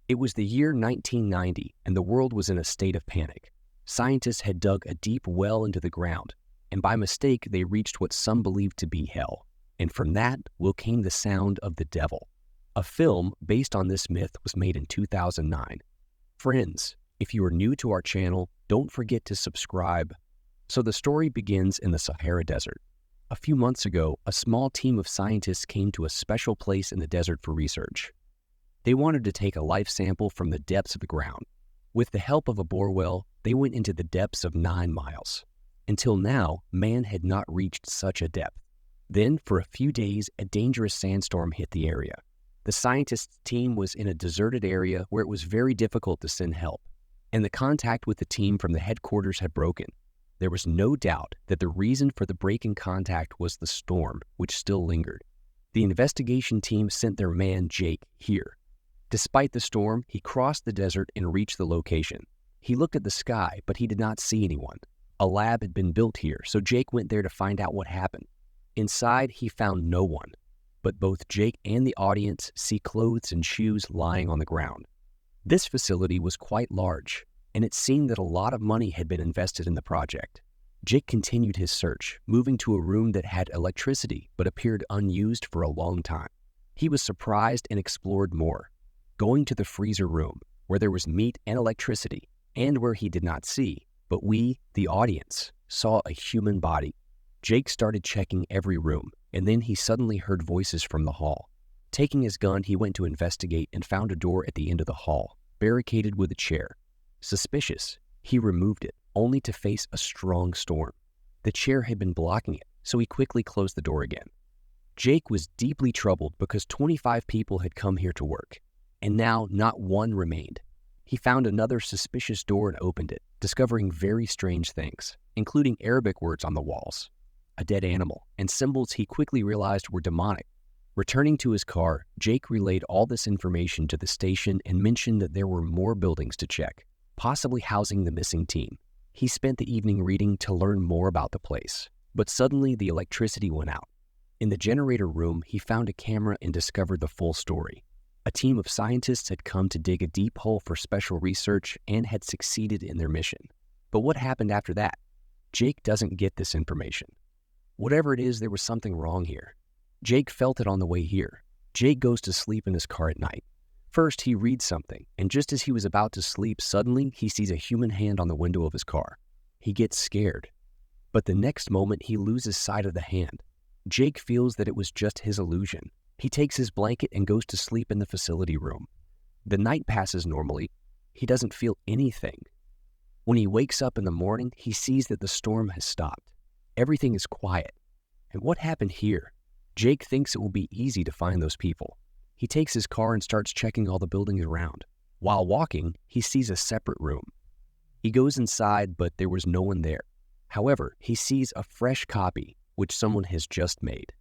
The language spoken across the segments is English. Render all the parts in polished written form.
It was the year 1990, and the world was in a state of panic. Scientists had dug a deep well into the ground, and by mistake, they reached what some believed to be hell. And from that came the sound of the devil. A film based on this myth was made in 2009. Friends, if you are new to our channel, don't forget to subscribe. So the story begins in the Sahara Desert. A few months ago, a small team of scientists came to a special place in the desert for research. They wanted to take a life sample from the depths of the ground. With the help of a bore well, they went into the depths of 9 miles. Until now, man had not reached such a depth. Then, for a few days, a dangerous sandstorm hit the area. The scientists' team was in a deserted area where it was very difficult to send help, and the contact with the team from the headquarters had broken. There was no doubt that the reason for the break in contact was the storm, which still lingered. The investigation team sent their man, Jake, here. Despite the storm, he crossed the desert and reached the location. He looked at the sky, but he did not see anyone. A lab had been built here, so Jake went there to find out what happened. Inside, he found no one, but both Jake and the audience see clothes and shoes lying on the ground. This facility was quite large, and it seemed that a lot of money had been invested in the project. Jake continued his search, moving to a room that had electricity but appeared unused for a long time. He was surprised and explored more, going to the freezer room where there was meat and electricity, and where he did not see, but we, the audience, saw a human body. Jake started checking every room, and then he suddenly heard voices from the hall. Taking his gun, he went to investigate and found a door at the end of the hall, barricaded with a chair. Suspicious, he removed it, only to face a strong storm. The chair had been blocking it, so he quickly closed the door again. Jake was deeply troubled because 25 people had come here to work, and now not one remained. He found another suspicious door and opened it, discovering very strange things, including Arabic words on the walls, a dead animal, and symbols he quickly realized were demonic. Returning to his car, Jake relayed all this information to the station and mentioned that there were more buildings to check, possibly housing the missing team. He spent the evening reading to learn more about the place, but suddenly the electricity went out. In the generator room, he found a camera and discovered the full story. A team of scientists had come to dig a deep hole for special research and had succeeded in their mission. But what happened after that? Jake doesn't get this information. Whatever it is, there was something wrong here. Jake felt it on the way here. Jake goes to sleep in his car at night. First, he reads something, and just as he was about to sleep, suddenly he sees a human hand on the window of his car. He gets scared. But the next moment, he loses sight of the hand. Jake feels that it was just his illusion. He takes his blanket and goes to sleep in the facility room. The night passes normally. He doesn't feel anything. When he wakes up in the morning, he sees that the storm has stopped. Everything is quiet. And what happened here? Jake thinks it will be easy to find those people. He takes his car and starts checking all the buildings around. While walking, he sees a separate room. He goes inside, but there was no one there. However, he sees a fresh copy, which someone has just made.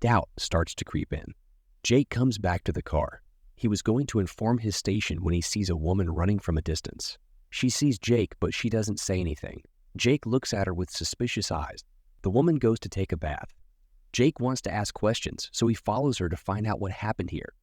Doubt starts to creep in. Jake comes back to the car. He was going to inform his station when he sees a woman running from a distance. She sees Jake, but she doesn't say anything. Jake looks at her with suspicious eyes. The woman goes to take a bath. Jake wants to ask questions, so he follows her to find out what happened here.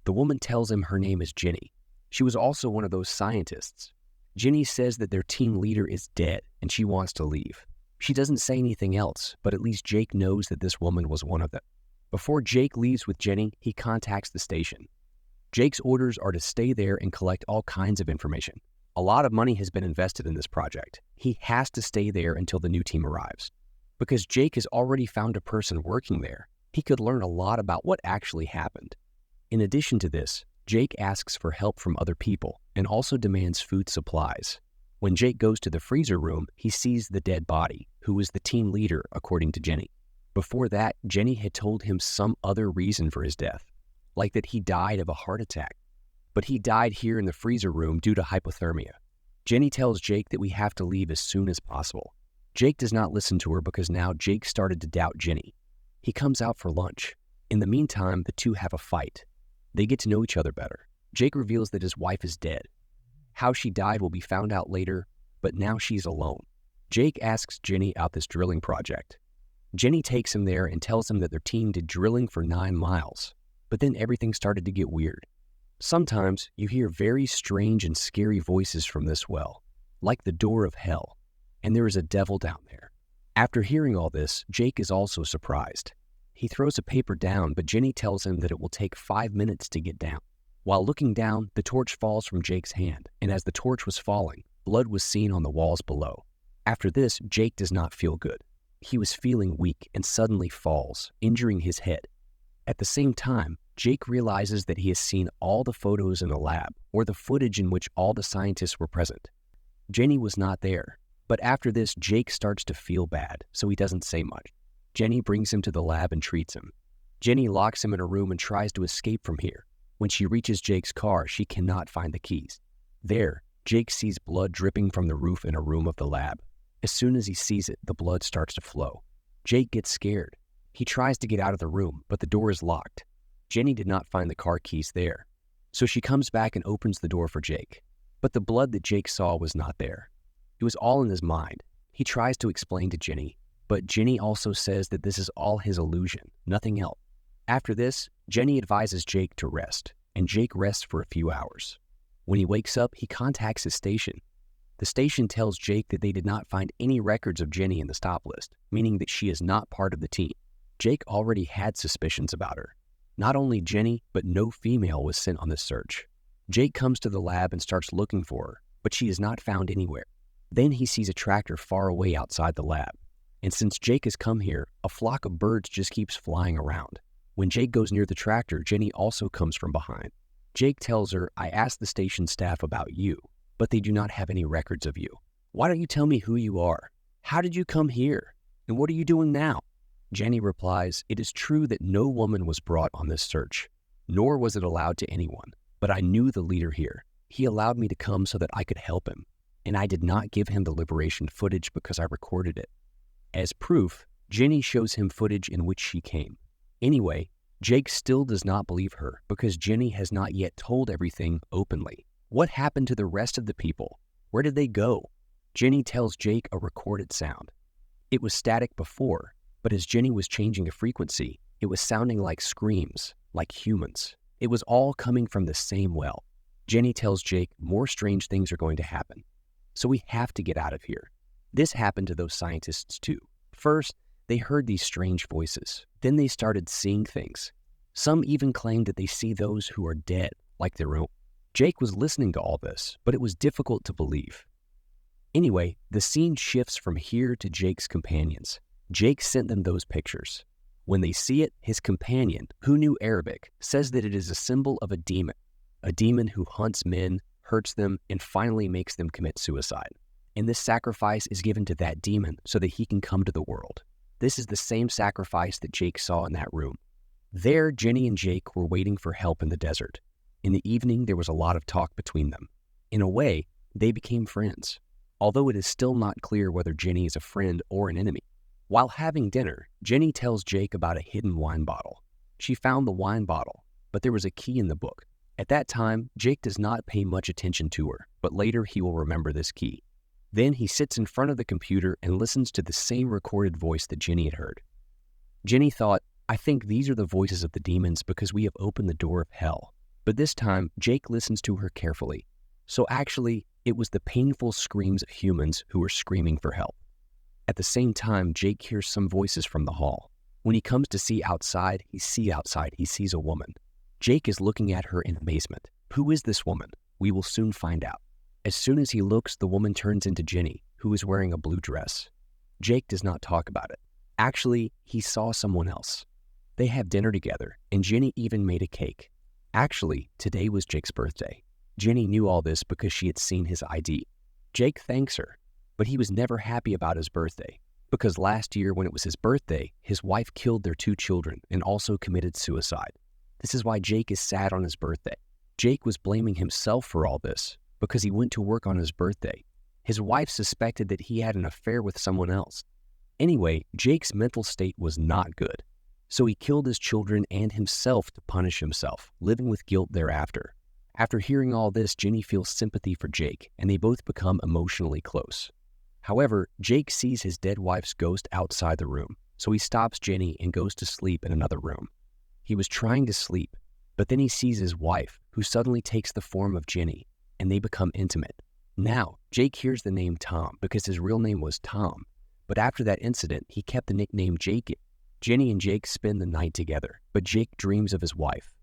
The woman tells him her name is Jenny. She was also one of those scientists. Jenny says that their team leader is dead and she wants to leave. She doesn't say anything else, but at least Jake knows that this woman was one of them. Before Jake leaves with Jenny, he contacts the station. Jake's orders are to stay there and collect all kinds of information. A lot of money has been invested in this project. He has to stay there until the new team arrives. Because Jake has already found a person working there, he could learn a lot about what actually happened. In addition to this, Jake asks for help from other people and also demands food supplies. When Jake goes to the freezer room, he sees the dead body, who was the team leader, according to Jenny. Before that, Jenny had told him some other reason for his death, like that he died of a heart attack. But he died here in the freezer room due to hypothermia. Jenny tells Jake that we have to leave as soon as possible. Jake does not listen to her because now Jake started to doubt Jenny. He comes out for lunch. In the meantime, the two have a fight. They get to know each other better. Jake reveals that his wife is dead. How she died will be found out later, but now she's alone. Jake asks Jenny out this drilling project. Jenny takes him there and tells him that their team did drilling for 9 miles, but then everything started to get weird. Sometimes you hear very strange and scary voices from this well, like the door of hell, and there is a devil down there. After hearing all this, Jake is also surprised. He throws a paper down, but Jenny tells him that it will take 5 minutes to get down. While looking down, the torch falls from Jake's hand, and as the torch was falling, blood was seen on the walls below. After this, Jake does not feel good. He was feeling weak and suddenly falls, injuring his head. At the same time, Jake realizes that he has seen all the photos in the lab, or the footage in which all the scientists were present. Jenny was not there, but after this, Jake starts to feel bad, so he doesn't say much. Jenny brings him to the lab and treats him. Jenny locks him in a room and tries to escape from here. When she reaches Jake's car, she cannot find the keys. There, Jake sees blood dripping from the roof in a room of the lab. As soon as he sees it, the blood starts to flow. Jake gets scared. He tries to get out of the room, but the door is locked. Jenny did not find the car keys there, so she comes back and opens the door for Jake. But the blood that Jake saw was not there. It was all in his mind. He tries to explain to Jenny, but Jenny also says that this is all his illusion, nothing else. After this, Jenny advises Jake to rest, and Jake rests for a few hours. When he wakes up, he contacts his station. The station tells Jake that they did not find any records of Jenny in the stop list, meaning that she is not part of the team. Jake already had suspicions about her. Not only Jenny, but no female was sent on this search. Jake comes to the lab and starts looking for her, but she is not found anywhere. Then he sees a tractor far away outside the lab. And since Jake has come here, a flock of birds just keeps flying around. When Jake goes near the tractor, Jenny also comes from behind. Jake tells her, "I asked the station staff about you, but they do not have any records of you. Why don't you tell me who you are? How did you come here? And what are you doing now?" Jenny replies, "It is true that no woman was brought on this search, nor was it allowed to anyone. But I knew the leader here. He allowed me to come so that I could help him. And I did not give him the liberation footage because I recorded it." As proof, Jenny shows him footage in which she came. Anyway, Jake still does not believe her because Jenny has not yet told everything openly. What happened to the rest of the people? Where did they go? Jenny tells Jake a recorded sound. It was static before, but as Jenny was changing a frequency, it was sounding like screams, like humans. It was all coming from the same well. Jenny tells Jake more strange things are going to happen. So we have to get out of here. This happened to those scientists too. First, they heard these strange voices. Then they started seeing things. Some even claimed that they see those who are dead, like their own. Jake was listening to all this, but it was difficult to believe. Anyway, the scene shifts from here to Jake's companions. Jake sent them those pictures. When they see it, his companion, who knew Arabic, says that it is a symbol of a demon who hunts men, hurts them, and finally makes them commit suicide. And this sacrifice is given to that demon so that he can come to the world. This is the same sacrifice that Jake saw in that room. There, Jenny and Jake were waiting for help in the desert. In the evening, there was a lot of talk between them. In a way, they became friends, although it is still not clear whether Jenny is a friend or an enemy. While having dinner, Jenny tells Jake about a hidden wine bottle. She found the wine bottle, but there was a key in the book. At that time, Jake does not pay much attention to her, but later he will remember this key. Then he sits in front of the computer and listens to the same recorded voice that Jenny had heard. Jenny thought, "I think these are the voices of the demons because we have opened the door of hell." But this time, Jake listens to her carefully. So actually, it was the painful screams of humans who were screaming for help. At the same time, Jake hears some voices from the hall. When he comes to see outside, he sees a woman. Jake is looking at her in amazement. Who is this woman? We will soon find out. As soon as he looks, the woman turns into Jenny, who is wearing a blue dress. Jake does not talk about it. Actually, he saw someone else. They have dinner together, and Jenny even made a cake. Actually, today was Jake's birthday. Jenny knew all this because she had seen his ID. Jake thanks her, but he was never happy about his birthday, because last year when it was his birthday, his wife killed their 2 children and also committed suicide. This is why Jake is sad on his birthday. Jake was blaming himself for all this because he went to work on his birthday. His wife suspected that he had an affair with someone else. Anyway, Jake's mental state was not good. So he killed his children and himself to punish himself, living with guilt thereafter. After hearing all this, Jenny feels sympathy for Jake, and they both become emotionally close. However, Jake sees his dead wife's ghost outside the room, so he stops Jenny and goes to sleep in another room. He was trying to sleep, but then he sees his wife, who suddenly takes the form of Jenny, and they become intimate. Now, Jake hears the name Tom because his real name was Tom, but after that incident, he kept the nickname Jake. Jenny and Jake spend the night together, but Jake dreams of his wife.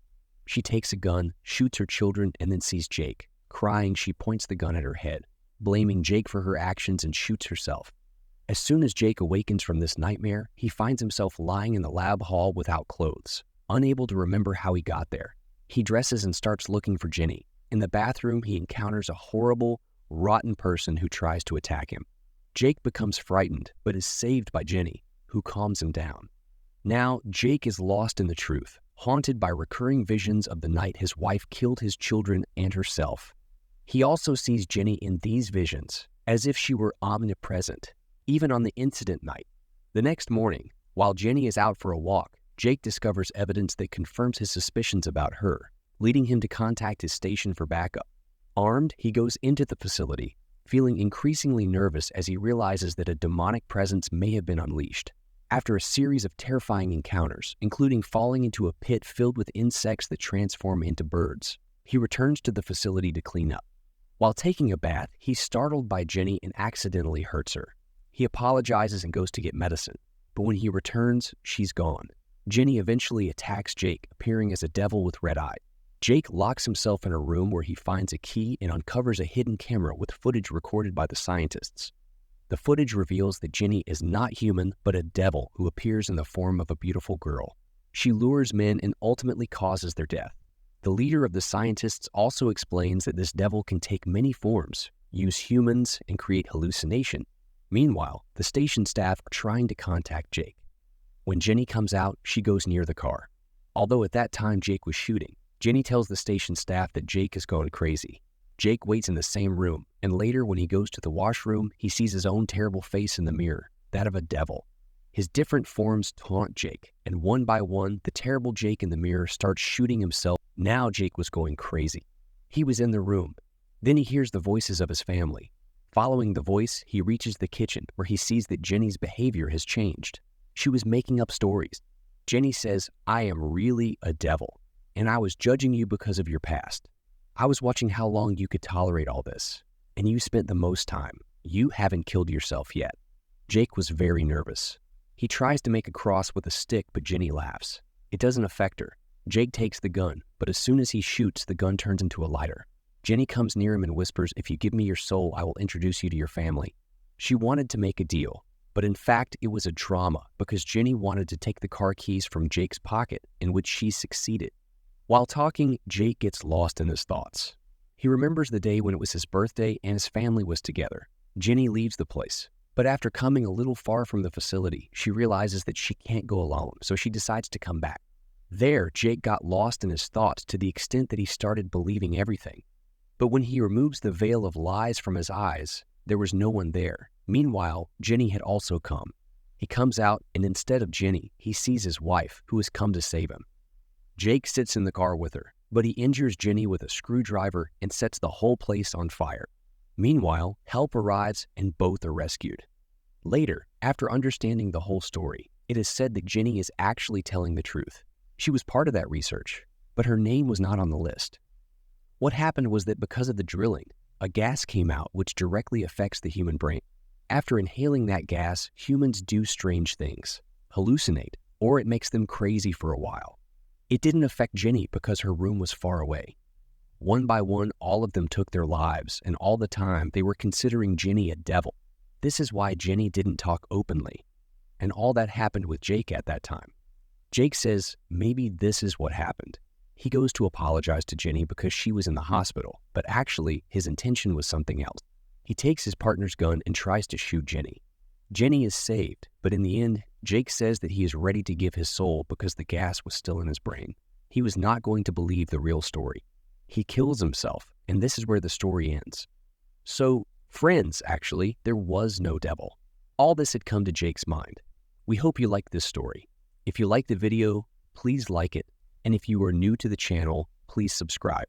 She takes a gun, shoots her children, and then sees Jake. Crying, she points the gun at her head, blaming Jake for her actions, and shoots herself. As soon as Jake awakens from this nightmare, he finds himself lying in the lab hall without clothes, unable to remember how he got there. He dresses and starts looking for Jenny. In the bathroom, he encounters a horrible, rotten person who tries to attack him. Jake becomes frightened, but is saved by Jenny, who calms him down. Now, Jake is lost in the truth, haunted by recurring visions of the night his wife killed his children and herself. He also sees Jenny in these visions, as if she were omnipresent, even on the incident night. The next morning, while Jenny is out for a walk, Jake discovers evidence that confirms his suspicions about her, leading him to contact his station for backup. Armed, he goes into the facility, feeling increasingly nervous as he realizes that a demonic presence may have been unleashed. After a series of terrifying encounters, including falling into a pit filled with insects that transform into birds, he returns to the facility to clean up. While taking a bath, he's startled by Jenny and accidentally hurts her. He apologizes and goes to get medicine, but when he returns, she's gone. Jenny eventually attacks Jake, appearing as a devil with red eyes. Jake locks himself in a room where he finds a key and uncovers a hidden camera with footage recorded by the scientists. The footage reveals that Jenny is not human, but a devil who appears in the form of a beautiful girl. She lures men and ultimately causes their death. The leader of the scientists also explains that this devil can take many forms, use humans, and create hallucination. Meanwhile, the station staff are trying to contact Jake. When Jenny comes out, she goes near the car. Although at that time Jake was shooting, Jenny tells the station staff that Jake is going crazy. Jake waits in the same room, and later when he goes to the washroom, he sees his own terrible face in the mirror, that of a devil. His different forms taunt Jake, and one by one, the terrible Jake in the mirror starts shooting himself. Now Jake was going crazy. He was in the room. Then he hears the voices of his family. Following the voice, he reaches the kitchen, where he sees that Jenny's behavior has changed. She was making up stories. Jenny says, "I am really a devil, and I was judging you because of your past. I was watching how long you could tolerate all this, and you spent the most time. You haven't killed yourself yet." Jake was very nervous. He tries to make a cross with a stick, but Jenny laughs. It doesn't affect her. Jake takes the gun, but as soon as he shoots, the gun turns into a lighter. Jenny comes near him and whispers, "If you give me your soul, I will introduce you to your family." She wanted to make a deal, but in fact, it was a drama because Jenny wanted to take the car keys from Jake's pocket, in which she succeeded. While talking, Jake gets lost in his thoughts. He remembers the day when it was his birthday and his family was together. Jenny leaves the place, but after coming a little far from the facility, she realizes that she can't go alone, so she decides to come back. There, Jake got lost in his thoughts to the extent that he started believing everything. But when he removes the veil of lies from his eyes, there was no one there. Meanwhile, Jenny had also come. He comes out, and instead of Jenny, he sees his wife, who has come to save him. Jake sits in the car with her, but he injures Jenny with a screwdriver and sets the whole place on fire. Meanwhile, help arrives and both are rescued. Later, after understanding the whole story, it is said that Jenny is actually telling the truth. She was part of that research, but her name was not on the list. What happened was that because of the drilling, a gas came out which directly affects the human brain. After inhaling that gas, humans do strange things, hallucinate, or it makes them crazy for a while. It didn't affect Jenny because her room was far away. One by one, all of them took their lives, and all the time, they were considering Jenny a devil. This is why Jenny didn't talk openly, and all that happened with Jake at that time. Jake says maybe this is what happened. He goes to apologize to Jenny because she was in the hospital, but actually, his intention was something else. He takes his partner's gun and tries to shoot Jenny. Jenny is saved, but in the end, Jake says that he is ready to give his soul because the gas was still in his brain. He was not going to believe the real story. He kills himself, and this is where the story ends. So, friends, actually, there was no devil. All this had come to Jake's mind. We hope you liked this story. If you liked the video, please like it, and if you are new to the channel, please subscribe.